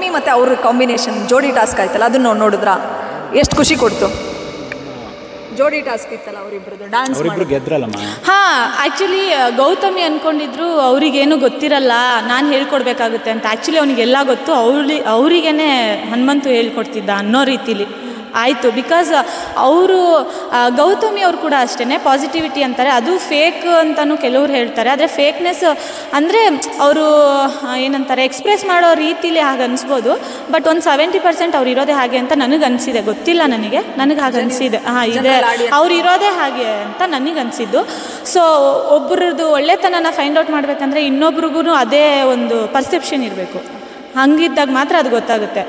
ಗೌತಮಿ ಮತ್ತು ಅವ್ರ ಕಾಂಬಿನೇಷನ್ ಜೋಡಿ ಟಾಸ್ಕ್ ಆಯ್ತಲ್ಲ, ಅದನ್ನು ನೋಡಿದ್ರಾ? ಎಷ್ಟು ಖುಷಿ ಕೊಡ್ತು. ಜೋಡಿ ಟಾಸ್ಕ್ ಇತ್ತಲ್ಲ ಅವರಿಬ್ಬರದು, ಡ್ಯಾನ್ಸ್ ಗೆದ್ರಲ್ಲಮ್ಮ. ಹಾಂ, ಆ್ಯಕ್ಚುಲಿ ಗೌತಮಿ ಅಂದ್ಕೊಂಡಿದ್ರು ಅವರಿಗೇನು ಗೊತ್ತಿರಲ್ಲ, ನಾನು ಹೇಳ್ಕೊಡ್ಬೇಕಾಗುತ್ತೆ ಅಂತ. ಆ್ಯಕ್ಚುಲಿ ಅವನಿಗೆಲ್ಲ ಗೊತ್ತು, ಅವರಿಗೇ ಹನುಮಂತು ಹೇಳ್ಕೊಡ್ತಿದ್ದ ಅನ್ನೋ ರೀತಿಲಿ ಆಯಿತು. ಬಿಕಾಸ್ ಅವರು ಗೌತಮಿ ಅವ್ರು ಕೂಡ ಅಷ್ಟೇ ಪಾಸಿಟಿವಿಟಿ ಅಂತಾರೆ, ಅದು ಫೇಕ್ ಅಂತಲೂ ಕೆಲವ್ರು ಹೇಳ್ತಾರೆ. ಆದರೆ ಫೇಕ್ನೆಸ್ ಅಂದರೆ ಅವರು ಏನಂತಾರೆ ಎಕ್ಸ್ಪ್ರೆಸ್ ಮಾಡೋ ರೀತಿಲಿ ಹಾಗೆ ಅನಿಸ್ಬೋದು. ಬಟ್ ಒಂದು 70% ಅವ್ರು ಇರೋದೇ ಹಾಗೆ ಅಂತ ನನಗೆ ಅನಿಸಿದೆ. ಗೊತ್ತಿಲ್ಲ ನನಗೆ ಹಾಗೆ ಅನಿಸಿದೆ. ಹಾಂ, ಇದೆ, ಅವ್ರು ಇರೋದೇ ಹಾಗೆ ಅಂತ ನನಗೆ ಅನಿಸಿದ್ದು. ಸೊ ಒಬ್ಬರದ್ದು ಒಳ್ಳೆತನನ ಫೈಂಡ್ ಔಟ್ ಮಾಡಬೇಕಂದ್ರೆ ಇನ್ನೊಬ್ರಿಗೂ ಅದೇ ಒಂದು ಪರ್ಸೆಪ್ಷನ್ ಇರಬೇಕು. ಹಂಗಿದ್ದಾಗ ಮಾತ್ರ ಅದು ಗೊತ್ತಾಗುತ್ತೆ.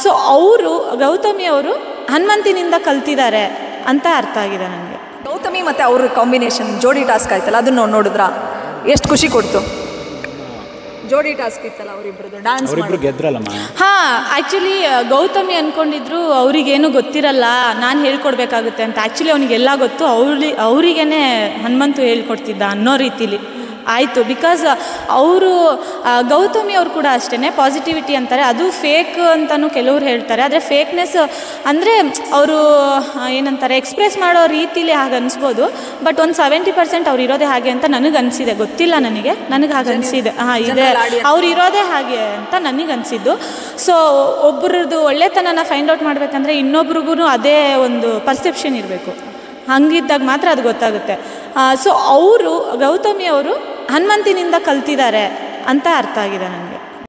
ಸೊ ಅವರು ಗೌತಮಿ ಅವರು ಹನುಮಂತಿನಿಂದ ಕಲ್ತಿದ್ದಾರೆ ಅಂತ ಅರ್ಥ ಆಗಿದೆ ನನಗೆ. ಗೌತಮಿ ಮತ್ತು ಅವ್ರ ಕಾಂಬಿನೇಷನ್ ಜೋಡಿ ಟಾಸ್ಕ್ ಆಯ್ತಲ್ಲ, ಅದನ್ನು ನೋಡಿದ್ರಾ? ಎಷ್ಟು ಖುಷಿ ಕೊಡ್ತು. ಜೋಡಿ ಟಾಸ್ಕ್ ಇತ್ತಲ್ಲ ಅವರಿಬ್ಬರದು, ಡ್ಯಾನ್ಸ್ ಗೆದ್ರಲ್ಲಮ್ಮ. ಹಾಂ, ಆ್ಯಕ್ಚುಲಿ ಗೌತಮಿ ಅಂದ್ಕೊಂಡಿದ್ರು ಅವರಿಗೇನು ಗೊತ್ತಿರಲ್ಲ, ನಾನು ಹೇಳ್ಕೊಡ್ಬೇಕಾಗುತ್ತೆ ಅಂತ. ಆ್ಯಕ್ಚುಲಿ ಅವನಿಗೆಲ್ಲ ಗೊತ್ತು, ಅವರಿಗೇ ಹನುಮಂತು ಹೇಳ್ಕೊಡ್ತಿದ್ದ ಅನ್ನೋ ರೀತಿಲಿ ಆಯಿತು. ಬಿಕಾಸ್ ಅವರು ಗೌತಮಿ ಅವ್ರು ಕೂಡ ಅಷ್ಟೇ ಪಾಸಿಟಿವಿಟಿ ಅಂತಾರೆ, ಅದು ಫೇಕ್ ಅಂತಲೂ ಕೆಲವ್ರು ಹೇಳ್ತಾರೆ. ಆದರೆ ಫೇಕ್ನೆಸ್ ಅಂದರೆ ಅವರು ಏನಂತಾರೆ ಎಕ್ಸ್ಪ್ರೆಸ್ ಮಾಡೋ ರೀತಿಲಿ ಹಾಗೆ ಅನಿಸ್ಬೋದು. ಬಟ್ ಒಂದು 70% ಅವ್ರು ಇರೋದೇ ಹಾಗೆ ಅಂತ ನನಗೆ ಅನಿಸಿದೆ. ಗೊತ್ತಿಲ್ಲ ನನಗೆ ಹಾಗೆ ಅನಿಸಿದೆ. ಹಾಂ, ಇದೆ, ಅವ್ರು ಇರೋದೇ ಹಾಗೆ ಅಂತ ನನಗೆ ಅನಿಸಿದ್ದು. ಸೊ ಒಬ್ಬರದ್ದು ಒಳ್ಳೆತನನ ಫೈಂಡ್ ಔಟ್ ಮಾಡಬೇಕಂದ್ರೆ ಇನ್ನೊಬ್ರಿಗೂ ಅದೇ ಒಂದು ಪರ್ಸೆಪ್ಷನ್ ಇರಬೇಕು. ಹಂಗಿದ್ದಾಗ ಮಾತ್ರ ಅದು ಗೊತ್ತಾಗುತ್ತೆ. ಸೊ ಅವರು ಗೌತಮಿ ಅವರು ಹನುಮಂತಿನಿಂದ ಕಲ್ತಿದ್ದಾರೆ ಅಂತ ಅರ್ಥ ಆಗಿದೆ ನನಗೆ.